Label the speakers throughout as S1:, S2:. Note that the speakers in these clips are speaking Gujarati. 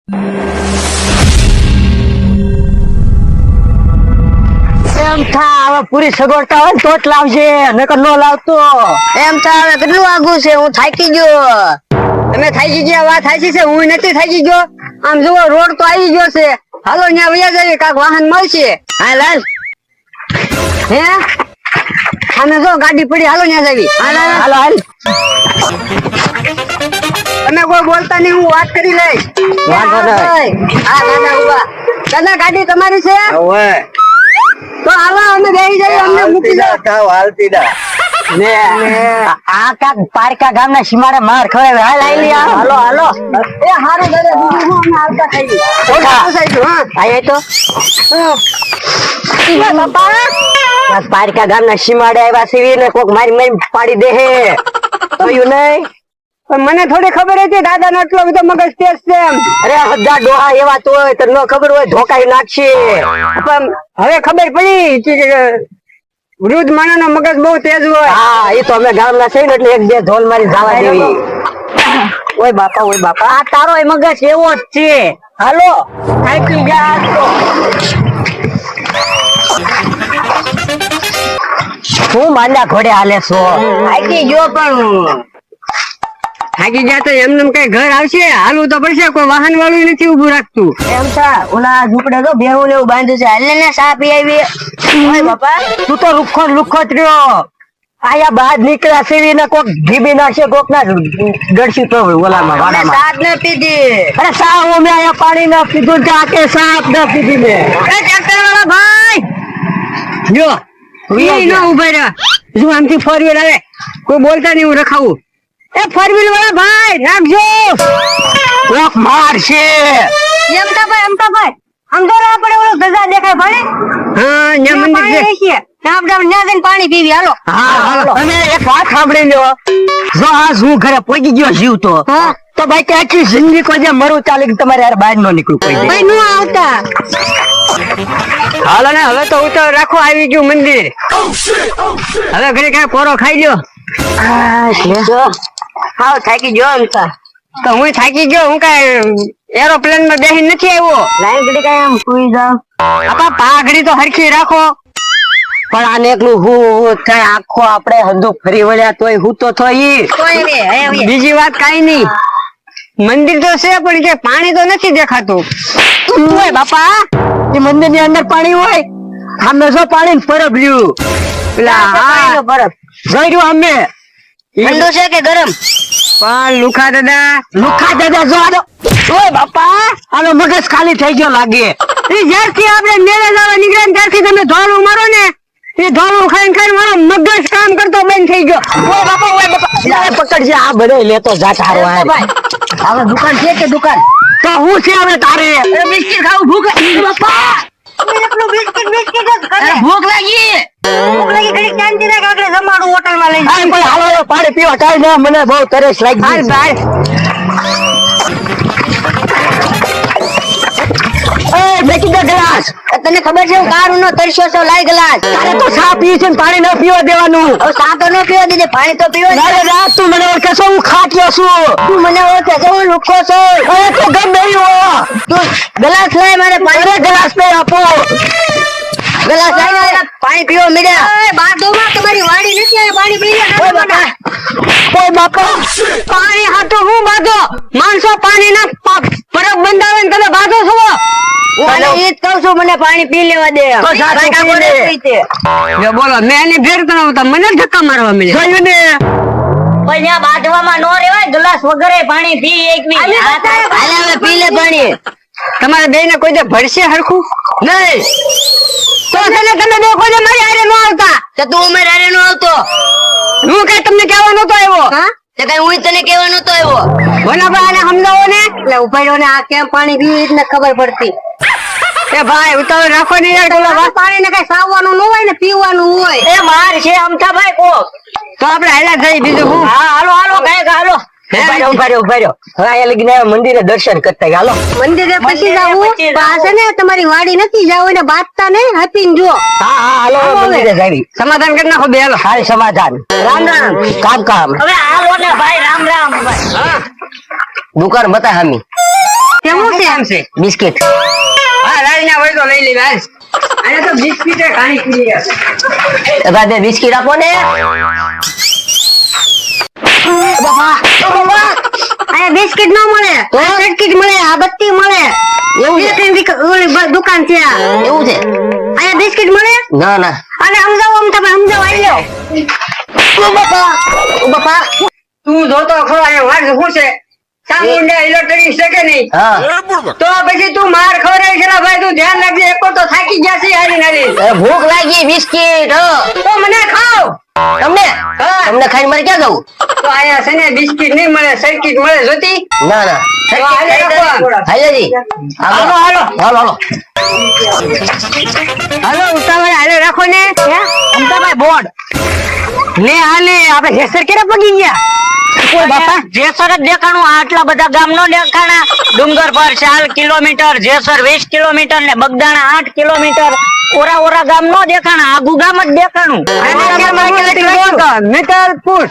S1: એમ થા હવે પૂરી સગવડતા હોય તો જ લાવજે, નકર નો લાવતો.
S2: એમ તો હવે કેટલું આગું છે, હું થાકી ગયો.
S1: તમે થાકી ગયા, વાત થાકી છે, હું નથી થાકી ગયો. આમ જુઓ રોડ તો આવી ગયો છે, હાલો ત્યાં વયા જઈએ, કાક વાહન મળશે.
S2: હા લાલ,
S1: હે આમે જો ગાડી પડી, હાલો ત્યાં જવી. હાલો હાલ, તમે કોઈ બોલતા નહીં, હું વાત કરી લઈશ.
S2: વાંધો નહીં.
S1: હા દાદા ઉભા. દાદા ગાડી તમારી છે? તો હાલો અમે બેસી જઈએ, અમને મૂકી જાઓ. ને આ કાક પારકા ગામના સીમાડે માર ખવાય. હાલ આઈ હાલો હાલો. એ હારું દાદા, બીજું હું અમે આવતા થઈ. આય તો પારકા ગામના સીમાડે આવ્યા છે ને કોક મારી મારી પાડી દે હે. જોયું નહીં? પણ મને થોડી ખબર હતી દાદા નો એટલો બધો મગજ તેજ છે એમ. અરે હજાર ડોહા એવા તો હોય તો ન ખબર હોય ધોકાઈ નાખશે. પણ હવે ખબર પડી કે વૃદ્ધ માણસ નો મગજ બહુ તેજ હોય. હા એ તો અમે ગામના છે ને એટલે એક બે ઢોલ મારી જવા દેવી. ઓય બાપા આ તારો મગજ એવો જ છે. હાલો થાકી ગયા હું માંડ્યા ઘોડે હાલે છો. થાકી ગયો પણ થાકી ગયા તો એમને કઈ ઘર આવશે, હાલવું તો પડશે. કોઈ વાહન વાળું નથી ઉભું રાખતું.
S2: એમ થા ઓલા ઝૂંપડે તો બેહું ને એવું બાંધ્યું છે, હાલ ને સા પી આવી. ઓય બાપા,
S1: તું તો લુખો જ રહ્યો. આયા બહાર નીકળ્યા સેવી ને કોક ઘીબી નાખશે, કોક ના ગળશું તો ઓલામાં વાડામાં.
S2: સાત ને પીધી.
S1: અરે સા મેં આયા પાણી ના પીધું, કે સાપ ના પીધી મેં.
S2: ટ્રેક્ટર વાળા ભાઈ
S1: જો ઈ ના ઉભા રહ્યા. જો આમથી ફોર વ્હીલ આવે, કોઈ બોલતા નહીં, હું રખાવું. એ ફોર વ્હીલ વાળા ભાઈ રાખજો, કોક મારશે.
S2: એમ તો ભાઈ આમ તો ના પડે, ઓલો ગજા દેખાય ભાઈ.
S1: હા ન્યા મંદિર છે.
S2: પાણી પીવી. હાલો
S1: હાલો. અને એક વાત સાંભળી લો, જો આ હું ઘરે પહોંચી ગયો જીવ તો ભાઈ કે આખી જિંદગી કોઈ જે મરું ચાલે કે તમારે યાર બહાર નો નીકળું કોઈ દે.
S2: ભાઈ નું આવતા.
S1: હાલો ને હવે તો ઉતાર રાખો, આવી ગયું મંદિર. હવે ઘરે કઈ પોરો ખાઈ લ્યો.
S2: હાવ થાકી ગયો એમ
S1: તો હું થાકી ગયો. હું કઈ એરોપ્લેન માં બેસી નથી આવ્યો.
S2: લાઈન ઘડી કઈ આમ સુઈ જાવ.
S1: આપા પાઘડી તો હરખી રાખો. પણ આને એકલું હું થાય આખો આપણે હંધો ફરી વળ્યા તોય હું તો થોઈ. બીજી વાત કઈ નહીં, મંદિર તો છે પણ કે પાણી તો નથી દેખાતું. ઓય બાપા, એ મંદિર ની અંદર પાણી હોય? અમે જો પાણી પરબ રહ્યું
S2: બરફ
S1: જોઈ રહ્યું અમે.
S2: ઠંડુ છે કે ગરમ?
S1: પણ લુખા દાદા જો આનો. ઓય બાપા, આનો મગજ ખાલી થઈ ગયો લાગે. એ જ્યારથી આપણે મેળે જવા નીકળ્યા ત્યારથી તમે ધોળું મારો ને, એ ધોળું ખાઈને મારો મગજ કામ કરતો બંધ થઈ ગયો. ઓય બાપા પકડજે, આ બધે લેતો જા તારો.
S2: હવે દુકાન છે કે દુકાન?
S1: તો હું છે હવે તારે?
S2: બિસ્કિટ ખાવું ભૂખ બાપા. એટલું બિસ્કિટ જ કરે. ભૂખ લાગી ઘડી શાંતિ રાખ, આગળ જમાડું હોટલ માં લઈ.
S1: હાલો પાણી પીવા કાઈ ના, મને બહુ તરસ લાગી. ગ્લાસ
S2: તને ખબર છે હું કારું નો તરસ્યો છો, લાઈ ગ્લાસ.
S1: તારે તો ચા પી છે ને પાણી ના પીવા દેવાનું.
S2: હવે ચા તો ન પીવા દીધે, પાણી તો પીવા દે.
S1: રાત તું મને ઓળખે છો, હું ખાટ્યો છું.
S2: તું મને ઓળખે છે, હું લુખો છું.
S1: અરે તો ગમે એવું
S2: તું ગ્લાસ લાય, મારે પાણી.
S1: ગ્લાસ પે આપો.
S2: ગ્લાસ લાય, પાણી પીવા મળ્યા. બાજુમાં તમારી વાડી નથી, આ પાણી પી લે.
S1: ઓય બાપા, પાણી હાટો હું બાજો? માણસો પાણી ના પરબ બંધાવે ને તમે બાજો છો?
S2: હું ઈ જ કહું છું, મને પાણી પી લેવા દે.
S1: તો જા તું પી લે. જો બોલો, મેં એની ભેર તો મને ધક્કા મારવા મળ્યા. જોયું ને?
S2: પણ ત્યાં બાજવામાં નો રેવાય, ગ્લાસ વગરે પાણી પી એક મિનિટ. હાલે હવે પી લે પાણી.
S1: તમારે બે ને કોઈ દે ભરશે હરખું નહીં તો તમે બે કોઈ દે મારી હારે નો આવતા.
S2: તો તું અમારે હારે નો આવતો?
S1: હું કઈ તમને કહેવા નતો આવ્યો.
S2: તે કઈ હું તને કહેવા નતો આવ્યો.
S1: બોલા ભાઈ આને સમજાવો ને.
S2: એટલે ઉપાડ્યો ને, આ કેમ પાણી પી એટલે ખબર પડતી.
S1: એ ભાઈ ઉતાવળ રાખો ને યાર.
S2: પાણી ને કઈ સાવવાનું ન હોય ને, પીવાનું હોય.
S1: એ માર છે અમથા ભાઈ કો તો આપણે હાલા જઈ બીજું હું.
S2: હા હાલો હાલો, કઈ હાલો.
S1: ઉભા રહ્યો. હવે અહીંયા લગીને આવ્યા, મંદિરે દર્શન કરતા ગયા. હાલો
S2: મંદિરે પછી જાવું આ છે ને તમારી વાડી નથી જાવ એને બાતતા નહીં હપીને જો.
S1: હા હાલો મંદિરે જાવી. સમાધાન કરી નાખો બે. હાલો હાલ સમાધાન. રામ રામ. કામ
S2: હવે હાલો ને ભાઈ રામ રામ.
S1: હા દુકાન બતા હામી.
S2: કેવું છે?
S1: છે બિસ્કિટ. હા રાણીના હોય તો લઈ લેવા. આને તો બિસ્કિટ ઘાણી પી ગયા. દાદા બિસ્કિટ આપો ને. બાપા
S2: અહીંયા બિસ્કિટ ન મળે
S1: તો?
S2: સર્કિટ મળે આ બત્તી મળે
S1: એવું છે?
S2: ઓલી દુકાન છે આ.
S1: એવું છે?
S2: અહીંયા બિસ્કિટ મળે
S1: ના ના.
S2: અને સમજાવો તમે સમજાવો આવી જાઓ.
S1: બાપા તું જોતો ખરો અહીંયા વાત શું છે? ચામુંડા ઇલેક્ટ્રિક છે કે નહીં? તો પછી તું માર ખવડાવી છે ને ભાઈ, તું ધ્યાન રાખજે. એક તો થાકી ગયા છે હારી નારી. ભૂખ લાગી બિસ્કિટ. તો મને ખાવ. તમને તમને ખાઈને મારે ક્યાં જવું? તો આયા છે ને બિસ્કિટ નહીં મળે, સર્કિટ મળે. જોતી? ના ના. હાલેજી હાલો હાલો હાલો હાલો હાલો ઉતાવળ હાલે રાખો ને. અમદાવાદ બોર્ડ ને હાલે આપણે હેસર કેરા પગી ગયા. કોઈ બાપા
S3: જેસર જ દેખાણું. આટલા બધા ગામ નો દેખાણા. ડુંગર પર 4 કિલોમીટર, જેસર 20 કિલોમીટર ને બગદાણા 8 કિલોમીટર. ઓરા ગામ નો દેખાણા, આગુ ગામ જ દેખાણું.
S1: મિત્તલપુર.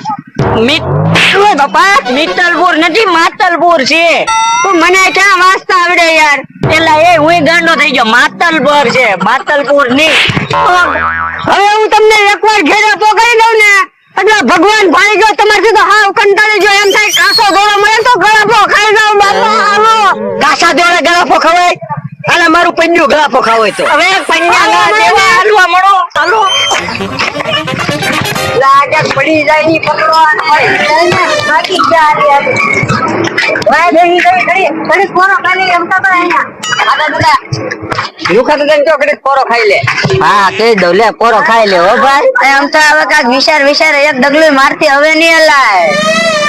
S3: બાપા મિત્તલપુર નથી, માતલપુર છે.
S2: તો મને ક્યાં વાંચતા આવડે યાર.
S3: પેલા એ હું ગાંડો થઈ ગયો. માતલપુર છે, માતલપુર ની.
S2: હવે હું તમને એકવાર ઘેરે પોકાઈ દઉં ને એટલે ભગવાન ભાઈ ગયો તમારથી તો હાવ કંટાળી ગયો. એમ થાય કાસો દોડો મળે તો ગળાપો ખાઈ જાવ બાપા. હાલો
S1: કાસા દોડે ગળાફો ખવાય. અને મારું પન્યું ગળાફો ખાવ તો
S3: હવે પન્યા દેવા હાલવા મળો. હાલો
S1: લાગે પડી જાય ની પકડો.
S2: બાકી ગયા ભાઈ બેહી ગઈ ઘડી કોનો ખાલી રમતા તો અહીંયા
S1: આડા દાદા લુખા તો તો ઘડી પોરો ખાઈ લે. હા કહી દઉં લે પોરો ખાઈ લે હો ભાઈ.
S2: એમ તો હવે કાક વિચાર એક ડગલું મારતી હવે નહીં હલાય.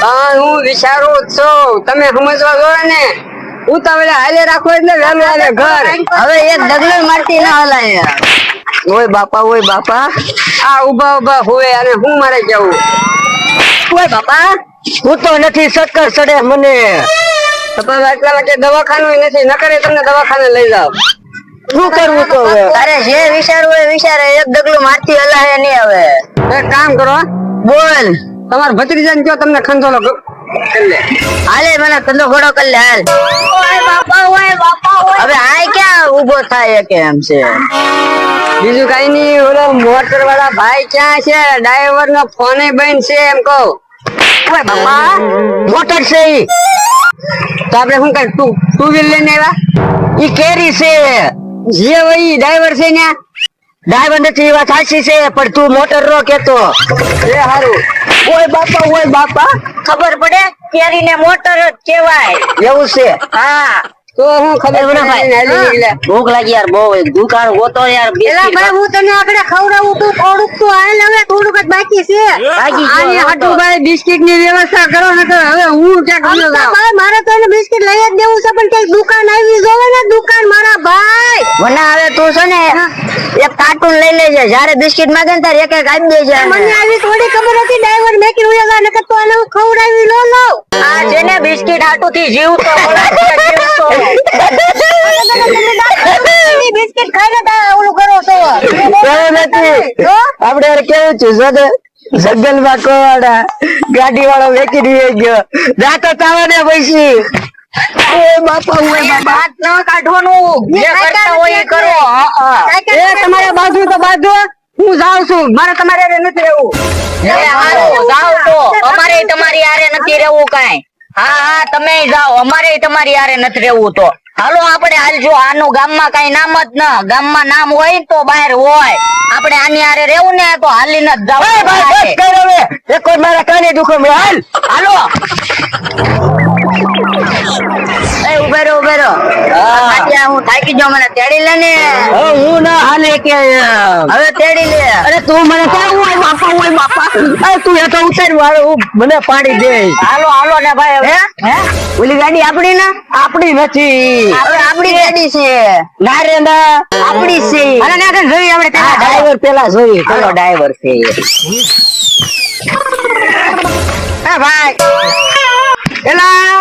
S1: હા હું વિચારું જ છું. તમે સમજવા જો ને ઉતાવળે હાલે રાખો એટલે વહેલું હાલે ઘર.
S2: હવે એક ડગલું મારતી ના હલાય.
S1: ઓય બાપા આ ઉભા હોય અને હું મારે જવું. ઓય બાપા હું તો નથી ચક્કર ચડે મને. એટલા માટે દવાખાનું નથી, નકરે તમને દવાખાને લઈ જાવ. શું કરવું તો હવે?
S2: તારે જે વિચારવું એ વિચારે. એક ડગલું મારતી હલાય નહીં હવે.
S1: એક કામ કરો,
S2: બોલ
S1: તમારા ભત્રીજાને કયો તમને ખંધોલો કરી લે.
S2: હાલે મને ધંધો ઘોડો કરી લે હાલ. ઓય બાપા હવે આ ક્યાં ઉભો થાય કે એમ છે?
S1: બીજું કઈ નઈ. ઓલો મોટર વાળા ભાઈ ક્યાં છે? ડ્રાઈવર નો ફોન બંધ છે એમ કહું. ઓય બાપા મોટર છે ઈ. તો આપણે શું કઈ ટુ વ્હીલ લઈને આવ્યા? ઈ કેરી છે જે હોય ડ્રાઈવર છે ને. ડ્રાઈવર નથી એ વાત સાચી છે, પણ તું મોટર રો કેતો એ હારું. ઓય બાપા
S3: ખબર પડે કેરી ને મોટર જ કહેવાય.
S1: એવું છે?
S3: હા
S1: તો હું ખબર પડે હાલી નીકળ્યા.
S3: ભૂખ લાગી યાર બહુ. એક દુકાન ગોતો યાર.
S2: એલા ભાઈ હું તને આગળ ખવડાવું તું થોડુંક તો હાલ. હવે થોડુંક જ બાકી છે.
S3: બાકી છે.
S1: આની હાટુ ભાઈ બિસ્કિટ ની વ્યવસ્થા કરો ને તો હવે હું ક્યાંક ગયો જાઉં.
S2: ભાઈ મારે તો એને બિસ્કિટ લઈ જ દેવું છે પણ કઈ દુકાન આવી જોવે ને. દુકાન મારા ભાઈ
S3: મને હવે તું છે ને એક કાર્ટૂન લઈ લેજે. જયારે બિસ્કિટ માંગે ને તારે એક આપી દેજે.
S2: મને આવી થોડી ખબર હતી. ડ્રાઈવર મેકી ઉયા ને તો એને હું ખવડાવી લો લો.
S3: આ છે ને બિસ્કિટ હાટુ થી જીવતો જીવતો.
S2: બિસ્કિટ ખાઈને તા ઓલું કરો છો.
S1: આપડે કેવું છું જંગલ માં કોવાડા ગાડી વાળો વેકી દઈએ ગયો. જાતો તાવાને પૈસી. ઓય બાપા
S3: હાથ ન કાઢવાનું. જે કરતા હોય એ કરો.
S1: એ તમારે બાજુ તો બાજુ. હું જાઉં છું. મારે તમારે હારે નથી રહેવું.
S3: જાઓ તો અમારે તમારી હારે નથી રહેવું કાંઈ. હા તમે જાઓ. અમારે તમારી હારે નથી રહેવું. તો હાલો આપણે હાલજો. આનું ગામમાં કઈ નામ જ ન. ગામમાં નામ હોય તો બહાર હોય. આપણે આની હારે રહેવું ને તો હાલીને જ જાવ.
S1: એક વાર મારા કાને દુખો મળે. હાલ
S3: હાલો
S2: ઉભે રહો. અત્યારે હું થાકી જાઉં. મને તેડી લે ને.
S1: હું ના હાલે કે
S2: હવે તેડી લે.
S1: અરે તું મને ક્યાં ઓય બાપા અરે તું એ તો ઉતાર વાળો મને પાડી દે.
S3: હાલો ને ભાઈ.
S2: હે
S1: ઓલી ગાડી આપડી ના આપડી નથી.
S2: હવે આપડી ગાડી છે.
S1: ના રે ના
S2: આપડી છે.
S1: અરે ના જોઈએ આપણે પેલા ડ્રાઈવર પેલા જોઈએ. ચલો ડ્રાઈવર છે. એ ભાઈ
S2: એલા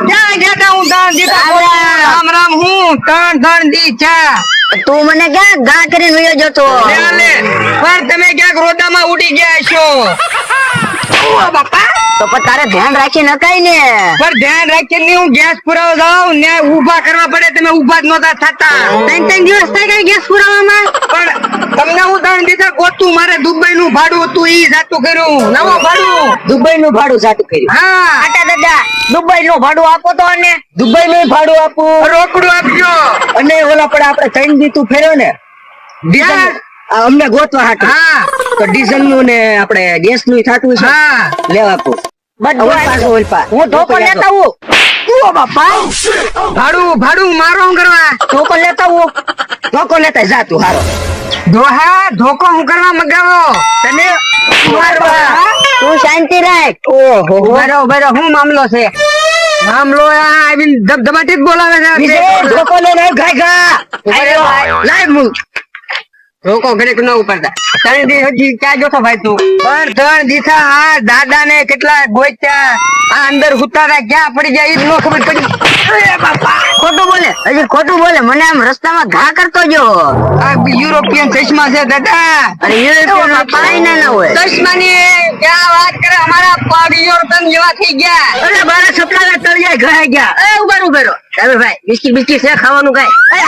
S2: ક્યાં ગયા તા? હું ત્રણ દી રામ રામ હું ત્રણ દી છે.
S3: તું મને ક્યાં ગા કરીને વયો જતો?
S2: પણ તમે ક્યાંક રોદામાં ઉડી ગયા છો. ઓ બાપા,
S3: તો પણ તારે ધ્યાન રાખી નકાય ને.
S2: પણ ધ્યાન રાખીને હું ગેસ પુરાવા જાઉં ને ઊભા કરવા પડે, તમે ઊભા જ નહોતા થતા.
S3: 3 દિવસ થઈ ગયા ગેસ પુરાવામાં.
S2: પણ તમને હું 3 દિવસ ગોતું, મારે દુબઈ નું ભાડું હતું ઈ જાતું કર્યું, નવું ભાડું.
S1: દુબઈ નું ભાડું સાટું કર્યું.
S2: હા,
S3: આટા દાદા દુબઈ નું ભાડું આપો તો. અને
S1: દુબઈ નું ભાડું આપું
S2: રોકડું આપજો.
S1: અને ઓલા પડે આપણે 3 દી તું ફેર્યો ને
S2: ડીઝલ.
S1: આ અમને ગોતવા હાટું.
S2: હા
S1: તો ડીઝલ નું ને આપણે ગેસ નું થાતું છે.
S2: હા,
S1: લેવા આપું.
S3: બધું
S1: પાછું ઓલપા.
S3: હું ધોકો લેતા આવું.
S2: ઓ બાપા, ભાડું મારો હું કરવા?
S3: ધોકો લેતા આવું.
S1: ધોકો લેતા જા તું હારો.
S2: દોહા ધોકો હું કરવા મગાવો તને મારવા?
S3: તું શાંતિ રાખ.
S1: ઓહો
S2: બરો હું મામલો છે? મામલો આ આવીને ધબધબાટી જ બોલાવે છે.
S1: વિજય, ધોકો લઈને આવ ઘાઘા.
S2: અરે ભાઈ,
S1: લાય મું.
S2: ધોકો ઘડીક ન ઉપાડતા. 3 દી હજી ક્યાં જોતો ભાઈ તું? પણ 3 દીથા આ દાદા ને કેટલા ગોત્યા, આ અંદર હુતારા ક્યાં પડી જાય ઈ જ ન ખબર પડી. અરે બાપા,
S3: ખોટું બોલે, હજી ખોટું બોલે. મને આમ રસ્તામાં ઘા કરતો જો.
S2: આ યુરોપિયન ચશ્મા છે દાદા.
S3: અરે યુરોપિયન પાઈ ના હોય.
S2: ચશ્માની ક્યાં વાત કરે? અમારા પગ યુરોપિયન જેવા થઈ ગયા.
S1: અરે મારા સપના તળિયા ઘાય ગયા.
S3: એ ઉભેરો.
S1: હવે ભાઈ બિસ્કિટ છે ખાવાનું કાંઈ? એ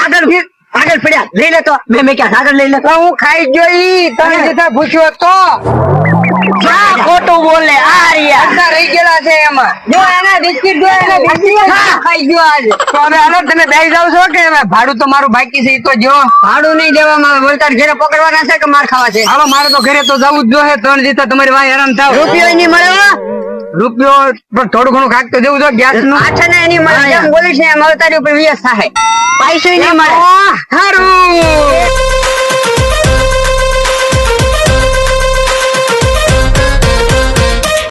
S1: આગળ પડ્યા લઈ લેતો. મેં ક્યાં આગળ લઈ લેતો.
S2: તો હું ખાઈ જોઈ 3 દીથા ભૂખ્યો તો.
S3: ક્યાં ખોટું બોલે? આ રહ્યા.
S2: અડધા રહી ગયેલા છે એમાં. જો એના બિસ્કિટ જો એના બિસ્કિટ ખાઈ ગયો આજે. તો હવે હાલો તમે બેસી જાવ છો કે હવે ભાડું તો મારું બાકી છે ઈ તો જો.
S1: ભાડું નહીં દેવામાં બોલતા ઘરે પકડવાના છે કે માર ખાવા છે?
S2: હાલો મારે તો ઘરે તો જવું જ જોઈએ. 3 દીધા તમારી વાય હેરાન થાવ.
S3: રૂપિયો નહીં મળે.
S2: રૂપિયો પણ થોડું ઘણું ખાક તો દેવું જો ગેસ નું.
S3: આઠ ને એની મળે. જેમ બોલીશ ને એમ હવે તારી ઉપર વિયસ થાય. પૈસો નહીં મળે.
S2: સારું.